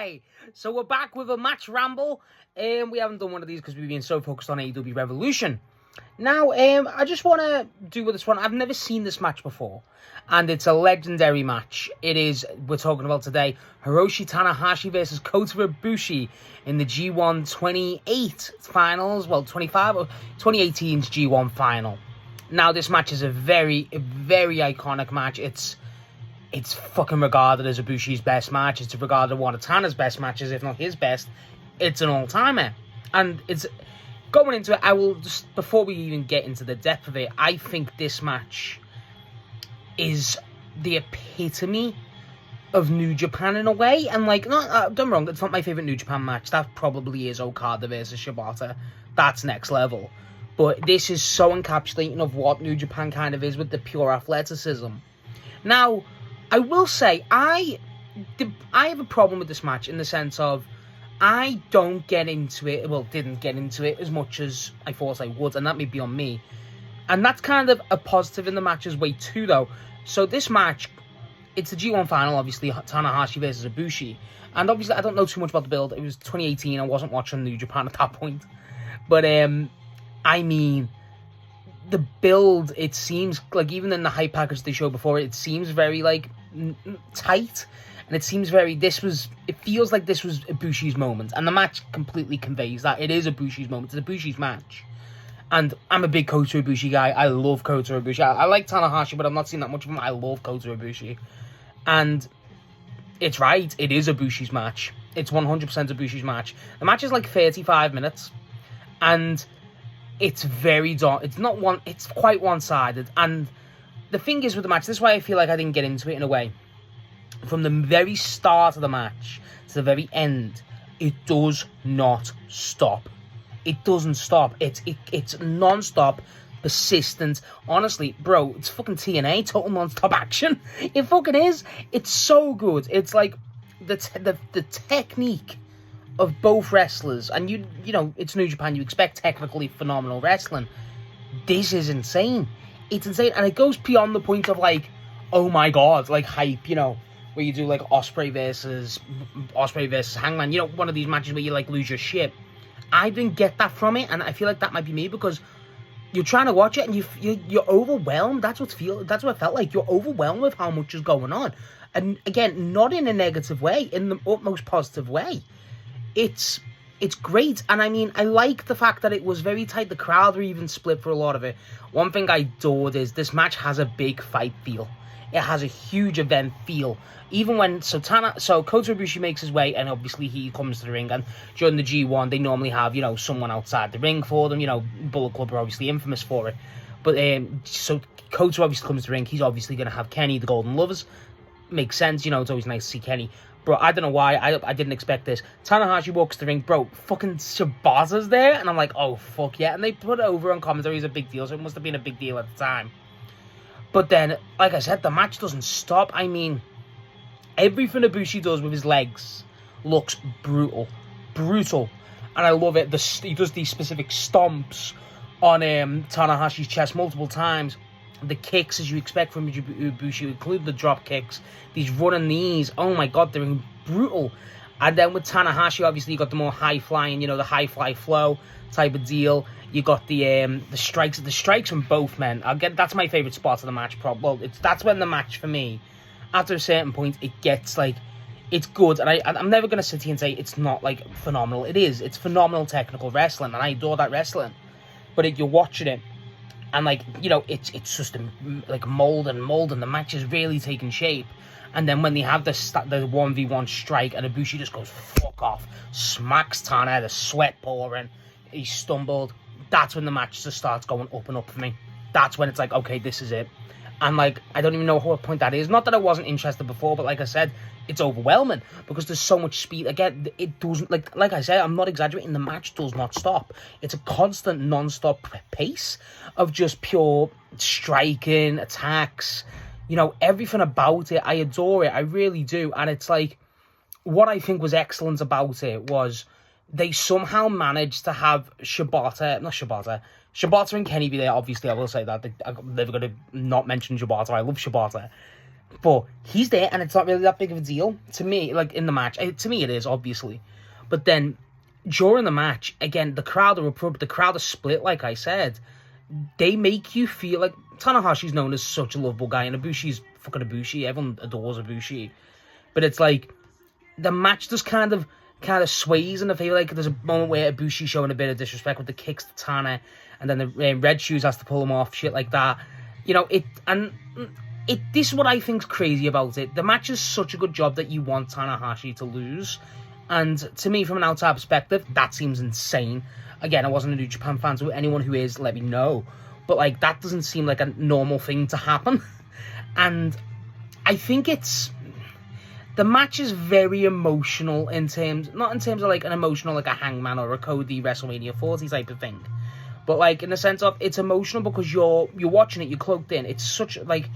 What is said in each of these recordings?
Hi! So we're back with a match ramble. We haven't done one of these because we've been so focused on AEW Revolution. Now, I just want to do with this one. I've never seen this match before. And it's a legendary match. We're talking about today, Hiroshi Tanahashi versus Kota Ibushi in the G1 28 finals. Well, 2018's G1 final. Now, this match is a very, very iconic match. It's fucking regarded as Ibushi's best match. It's regarded as one of Tana's best matches, if not his best. It's an all-timer. And it's... Going into it, I will just... Before we even get into the depth of it, I think this match is the epitome of New Japan in a way. And, like, don't get me wrong, it's not my favourite New Japan match. That probably is Okada versus Shibata. That's next level. But this is so encapsulating of what New Japan kind of is with the pure athleticism. Now... I will say, I have a problem with this match in the sense of I don't get into it, didn't get into it as much as I thought I would, and that may be on me. And that's kind of a positive in the match's way too, though. So this match, it's the G1 final, obviously, Tanahashi versus Ibushi. And obviously, I don't know too much about the build. It was 2018, I wasn't watching New Japan at that point. But, I mean... The build, it seems like even in the hype package they showed before, it seems very like tight, and it seems it feels like this was Ibushi's moment, and the match completely conveys that it is Ibushi's moment. It's Ibushi's match, and I'm a big Kota Ibushi guy. I love Kota Ibushi. I like Tanahashi, but I'm not seeing that much of him. I love Kota Ibushi, and it's right. It is Ibushi's match. It's 100% Ibushi's match. The match is like 35 minutes, and it's it's quite one-sided. And the thing is with the match, this is why I feel like I didn't get into it in a way. From the very start of the match to the very end, it does not stop. It doesn't stop. It's non-stop, persistent. Honestly, bro, it's fucking TNA, total non-stop action. It fucking is. It's so good. It's like the technique of both wrestlers, and you know, it's New Japan, you expect technically phenomenal wrestling. This is insane. It's insane, and it goes beyond the point of like, oh my god, like hype, you know, where you do like Ospreay versus Hangman, you know, one of these matches where you like lose your shit. I didn't get that from it, and I feel like that might be me because you're trying to watch it and you're overwhelmed. That's what it felt like. You're overwhelmed with how much is going on, and again, not in a negative way, in the utmost positive way. It's great, and I mean, I like the fact that it was very tight. The crowd were even split for a lot of it. One thing I adored is this match has a big fight feel. It has a huge event feel. Even when Kota Ibushi makes his way, and obviously he comes to the ring, and during the G1 they normally have, you know, someone outside the ring for them. You know, Bullet Club are obviously infamous for it. But so Kota obviously comes to the ring. He's obviously going to have Kenny, the Golden Lovers. Makes sense, you know, it's always nice to see Kenny. Bro, I don't know why, I didn't expect this. Tanahashi walks the ring, bro, fucking Shibata's there, and I'm like, oh, fuck yeah. And they put it over on commentary as a big deal, so it must have been a big deal at the time. But then, like I said, the match doesn't stop. I mean, everything Ibushi does with his legs looks brutal. Brutal. And I love it. He does these specific stomps on Tanahashi's chest multiple times. The kicks, as you expect from Ibushi, include the drop kicks, these running knees, oh my god, they're brutal. And then with Tanahashi, obviously, you got the more high-flying, you know, the high-fly flow type of deal. You got the strikes from both men. That's my favourite spot of the match. That's when the match, for me, after a certain point, it gets, like, it's good. And I'm never going to sit here and say it's not, like, phenomenal. It is. It's phenomenal technical wrestling, and I adore that wrestling. But you're watching it, and, like, you know, it's just, like, molding. The match is really taking shape. And then when they have the 1v1 strike, and Ibushi just goes, fuck off, smacks Tana, the sweat pouring, he stumbled. That's when the match just starts going up and up for me. That's when it's like, okay, this is it. And, like, I don't even know what point that is. Not that I wasn't interested before, but like I said, it's overwhelming because there's so much speed. Again, it doesn't, like I said, I'm not exaggerating, the match does not stop. It's a constant non-stop pace of just pure striking, attacks, you know, everything about it. I adore it, I really do. And it's like, what I think was excellent about it was they somehow managed to have Shibata and Kenny be there. Obviously, I will say that. I'm never going to not mention Shibata. I love Shibata. But he's there, and it's not really that big of a deal to me. Like in the match, to me it is obviously, but then during the match, again, the crowd are split. Like I said, they make you feel like Tanahashi's known as such a lovable guy, and Ibushi's fucking Ibushi. Everyone adores Ibushi, but it's like the match just kind of sways in the favor. Like there's a moment where Ibushi's showing a bit of disrespect with the kicks to Tana, and then the Red Shoes has to pull him off, shit like that. You know it, and this is what I think's crazy about it. The match is such a good job that you want Tanahashi to lose, and to me, from an outside perspective, that seems insane. Again, I wasn't a New Japan fan, so anyone who is, let me know. But like that doesn't seem like a normal thing to happen, and I think the match is very emotional not in terms of like an emotional like a Hangman or a Cody WrestleMania 40 type of thing, but like in the sense of it's emotional because you're watching it, you're cloaked in. It's such like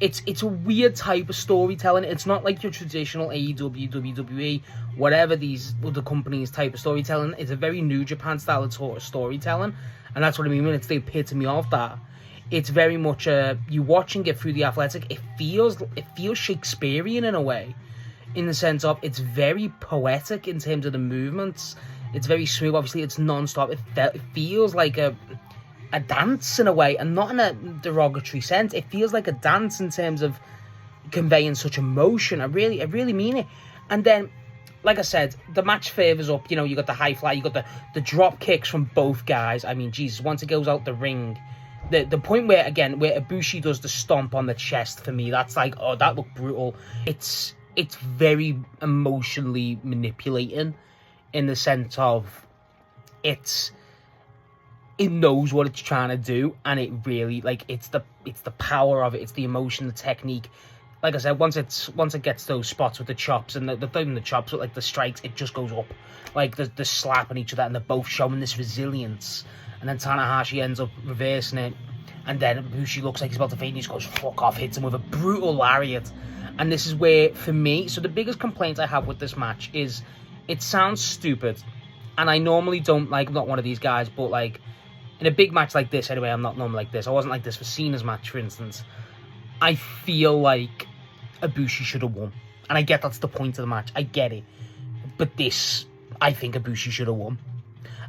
it's a weird type of storytelling. It's not like your traditional AEW, WWE, whatever these other companies type of storytelling. It's a very New Japan style of storytelling, and that's what I mean when it's the epitome of that. It's very much you watching it through the athletic. It feels Shakespearean in a way, in the sense of it's very poetic in terms of the movements. It's very smooth. Obviously, it's non-stop. It feels like a dance in a way, and not in a derogatory sense. It feels like a dance in terms of conveying such emotion. I really mean it. And then, like I said, the match favours up. You know, you got the high fly, you got the drop kicks from both guys. I mean, Jesus, once it goes out the ring, the point where Ibushi does the stomp on the chest, for me, that's like, oh, that looked brutal. It's very emotionally manipulating in the sense of it knows what it's trying to do, and it really, like, it's the power of it, it's the emotion, the technique. Like I said, once it gets those spots with the chops, and not even the chops, but like the strikes, it just goes up. Like the slapping each other, and they're both showing this resilience. And then Tanahashi ends up reversing it, and then Ibushi looks like he's about to faint, and he just goes fuck off, hits him with a brutal lariat. And this is where, for me, so the biggest complaint I have with this match is it sounds stupid, and I normally don't, like, I'm not one of these guys, but like in a big match like this, anyway, I'm not normally like this. I wasn't like this for Cena's match, for instance. I feel like Ibushi should have won. And I get that's the point of the match. I get it. But this, I think Ibushi should have won.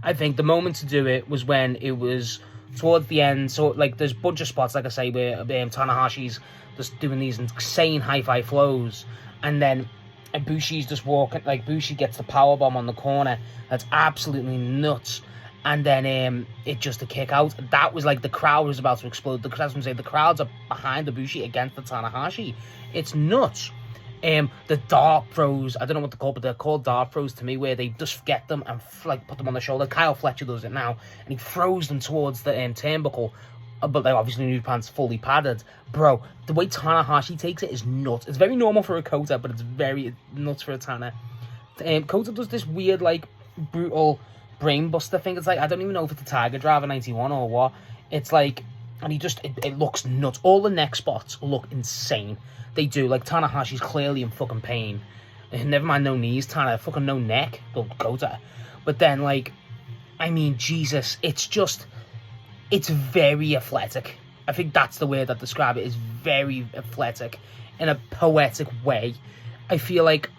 I think the moment to do it was when it was towards the end. So, like, there's a bunch of spots, like I say, where Tanahashi's just doing these insane high-fi flows. And then Ibushi's just walking, like, Ibushi gets the powerbomb on the corner. That's absolutely nuts. And then it just a kick out. That was like the crowd was about to explode. The crowds are behind Ibushi against the Tanahashi. It's nuts. The dart throws, I don't know what they're called, but they're called dart throws to me, where they just get them and like put them on the shoulder. Kyle Fletcher does it now, and he throws them towards the turnbuckle. But like, obviously New Japan's fully padded. Bro, the way Tanahashi takes it is nuts. It's very normal for a Kota, but it's very nuts for a Tana. Kota does this weird, like, brutal brainbuster thing. It's like, I don't even know if it's a Tiger Driver 91 or what. It's like, and he just, it looks nuts. All the neck spots look insane. They do. Like, Tanahashi's clearly in fucking pain. Never mind no knees, Tana, fucking no neck. Well, Kota. But then, like, I mean, Jesus, it's just, it's very athletic. I think that's the way that I describe it, is very athletic in a poetic way. I feel like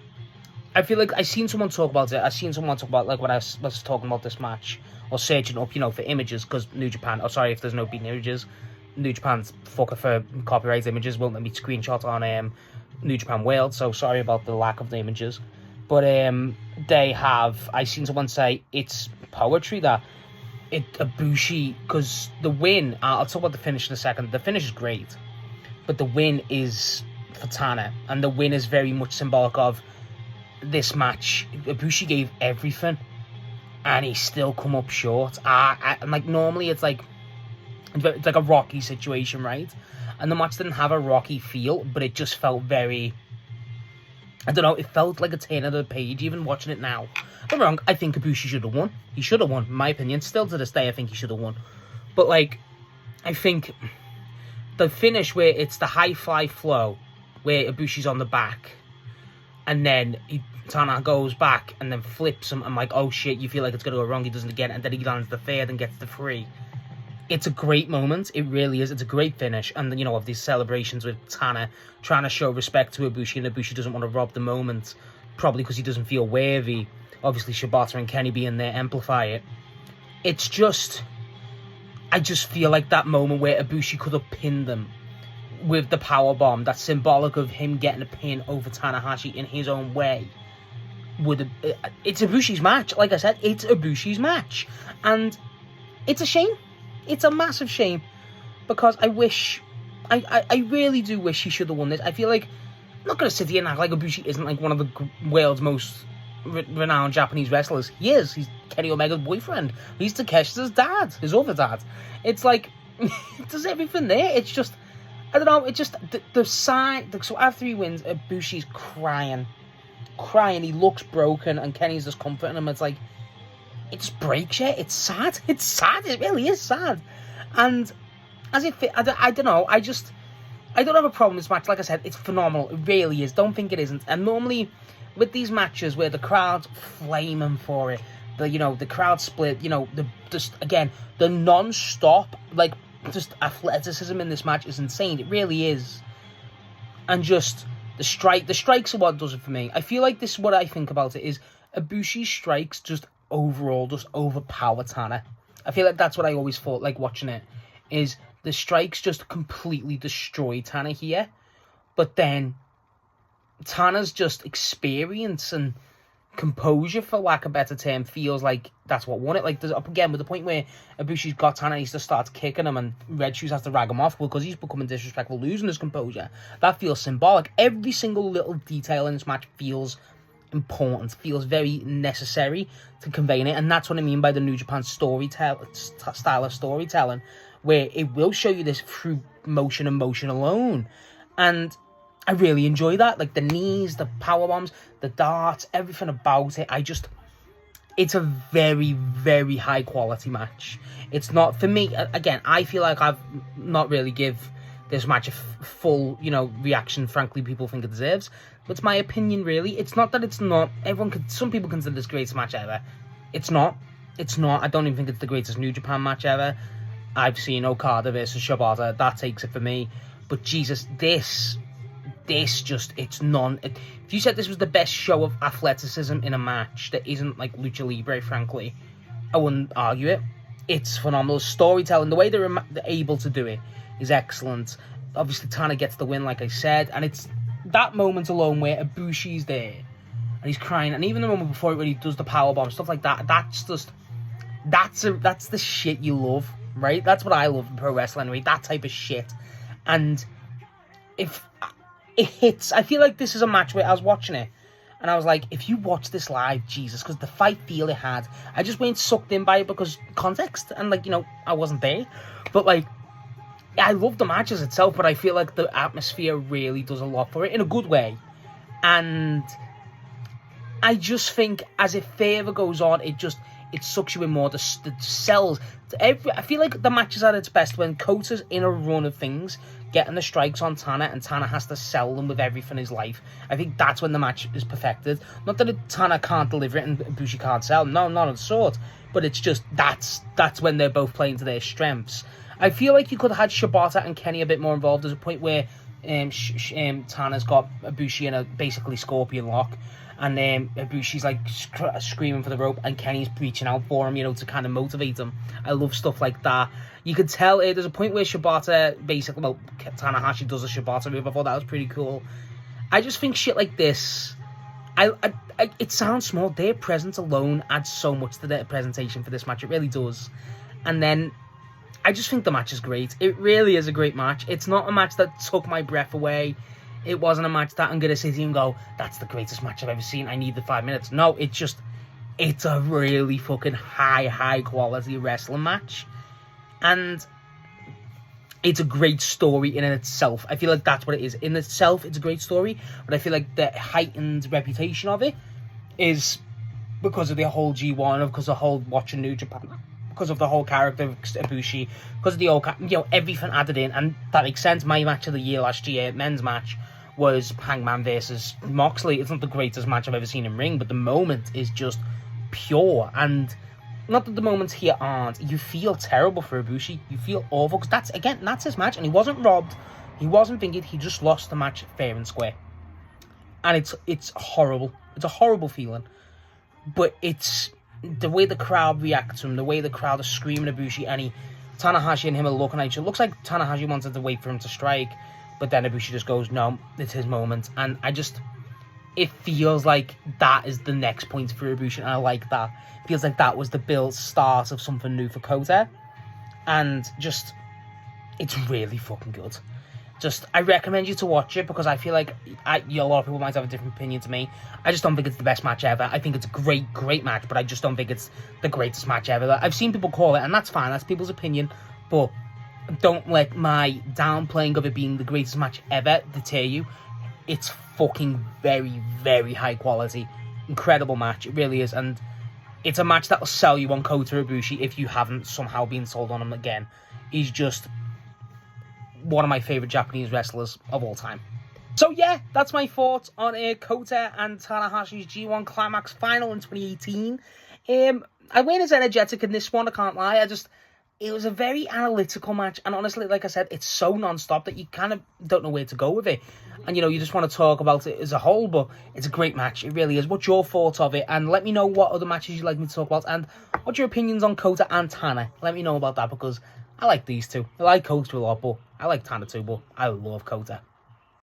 I've seen someone talk about it. I've seen someone talk about, like, when I was talking about this match, or searching up, you know, for images, because New Japan, oh, sorry if there's no beating images, New Japan's fucker for copyright images won't let me screenshot on New Japan World, so sorry about the lack of the images. But they have, I seen someone say it's poetry, that Ibushi, because the win, I'll talk about the finish in a second. The finish is great, but the win is for Tana, and the win is very much symbolic of this match. Ibushi gave everything, and he still come up short. And like, normally it's like a Rocky situation, right? And the match didn't have a Rocky feel, but it just felt very, I don't know, it felt like a turn of the page, even watching it now. I'm wrong, I think Ibushi should have won. He should have won, in my opinion. Still to this day, I think he should have won. But like, I think the finish where it's the high fly flow, where Ibushi's on the back, and then Tana goes back and then flips him. I'm like, oh shit, you feel like it's going to go wrong. He doesn't again. And then he lands the third and gets the free. it's a great moment. It really is. It's a great finish. And, you know, of these celebrations with Tana trying to show respect to Ibushi, and Ibushi doesn't want to rob the moment, probably because he doesn't feel worthy. Obviously, Shibata and Kenny being there amplify it. It's just... I just feel like that moment where Ibushi could have pinned them with the powerbomb, that's symbolic of him getting a pin over Tanahashi in his own way. It's Ibushi's match. Like I said, it's Ibushi's match. And it's a shame. It's a massive shame, because I really do wish he should have won this. I feel like, I'm not going to sit here and act like Ibushi isn't like one of the world's most renowned Japanese wrestlers. He is. He's Kenny Omega's boyfriend. He's Takeshi's dad, his other dad. It's like, there's everything there. It's just, I don't know, it's just, the sign, so after he wins, Ibushi's crying. He looks broken, and Kenny's just comforting him. It's like, it just breaks you. It's sad. It's sad. It really is sad. And as if I don't know. I don't have a problem with this match. Like I said, it's phenomenal. It really is. Don't think it isn't. And normally with these matches where the crowd's flaming for it, the crowd split, the non-stop, like, just athleticism in this match is insane. It really is. And just the strikes are what does it for me. I feel like this is what I think about it is Ibushi's strikes just overall just overpower Tana. I feel like that's what I always thought, like, watching it, is the strikes just completely destroy Tana here, but then Tana's just experience and composure, for lack of a better term, feels like that's what won it. Like, there's up again with the point where Ibushi's got Tana, he just starts kicking him, and Red Shoes has to rag him off because he's becoming disrespectful, losing his composure. That feels symbolic. Every single little detail in this match feels important, feels very necessary to conveying it, and that's what I mean by the New Japan style of storytelling, where it will show you this through motion and motion alone. And I really enjoy that, like the knees, the power bombs, the darts, everything about it. It's a very, very high quality match. It's not, for me, again, I feel like I've not really give this match a full, reaction, frankly, people think it deserves. But it's my opinion, really. It's not that it's not. Some people consider this the greatest match ever. It's not. I don't even think it's the greatest New Japan match ever. I've seen Okada versus Shibata. That takes it for me. But Jesus, this just, it's none. If you said this was the best show of athleticism in a match that isn't like Lucha Libre, frankly, I wouldn't argue it. It's phenomenal. Storytelling, the way they're able to do it is excellent. Obviously, Tana gets the win, like I said, and it's that moment alone where Ibushi's there and he's crying, and even the moment before it when he does the powerbomb, stuff like that, that's the shit you love, right? That's what I love in pro wrestling anyway, that type of shit. And if it hits, I feel like this is a match where I was watching it and I was like, if you watch this live, Jesus, because the fight feel it had, I just went sucked in by it because context, and like, I wasn't there, but like, I love the matches itself, but I feel like the atmosphere really does a lot for it in a good way. And I just think as it further goes on, it sucks you in more. The sells. I feel like the match is at its best when Kota's in a run of things, getting the strikes on Tana, and Tana has to sell them with everything in his life. I think that's when the match is perfected. Not that Tana can't deliver it and Ibushi can't sell. No, not of the sort. But it's just, that's when they're both playing to their strengths. I feel like you could have had Shibata and Kenny a bit more involved. There's a point where Tana's got Ibushi in a basically scorpion lock, and Ibushi's like screaming for the rope, and Kenny's reaching out for him, to kind of motivate him. I love stuff like that. You could tell there's a point where Shibata basically, Tanahashi does a Shibata move. I thought that was pretty cool. I just think shit like this, it sounds small. Their presence alone adds so much to their presentation for this match. It really does. And then I just think the match is great. It really is a great match. It's not a match that took my breath away. It wasn't a match that I'm going to sit here and go, that's the greatest match I've ever seen. I need the 5 minutes. No, it's a really fucking high quality wrestling match. And it's a great story in itself. I feel like that's what it is. In itself, it's a great story. But I feel like the heightened reputation of it is because of the whole G1, because of the whole watching New Japan, because of the whole character of Ibushi, because of the old, everything added in, and that makes sense. My match of the year last year, men's match, was Hangman versus Moxley. It's not the greatest match I've ever seen in ring, but the moment is just pure, and not that the moments here aren't, you feel terrible for Ibushi. You feel awful, because that's his match, and he wasn't robbed. He wasn't fingered. He just lost the match fair and square. And it's horrible. It's a horrible feeling. But it's the way the crowd react to him, the way the crowd is screaming Ibushi, and Tanahashi and him are looking at each other. It looks like Tanahashi wanted to wait for him to strike, but then Ibushi just goes, no, it's his moment. And it feels like that is the next point for Ibushi, and I like that. It feels like that was the start of something new for Kota. And it's really fucking good. I recommend you to watch it, because I feel like a lot of people might have a different opinion to me. I just don't think it's the best match ever. I think it's a great, great match, but I just don't think it's the greatest match ever. I've seen people call it, and that's fine. That's people's opinion. But don't let my downplaying of it being the greatest match ever deter you. It's fucking very, very high quality. Incredible match. It really is. And it's a match that will sell you on Kota Ibushi if you haven't somehow been sold on him again. He's just one of my favourite Japanese wrestlers of all time. So yeah, that's my thoughts on Kota and Tanahashi's G1 Climax final in 2018. I went as energetic in this one, I can't lie. It was a very analytical match, and honestly, like I said, it's so non-stop that you kind of don't know where to go with it. And, you just want to talk about it as a whole, but it's a great match. It really is. What's your thoughts of it? And let me know what other matches you'd like me to talk about, and what's your opinions on Kota and Tana. Let me know about that, because I like these two. I like Kota a lot, but I like Tana too, but I love Kota.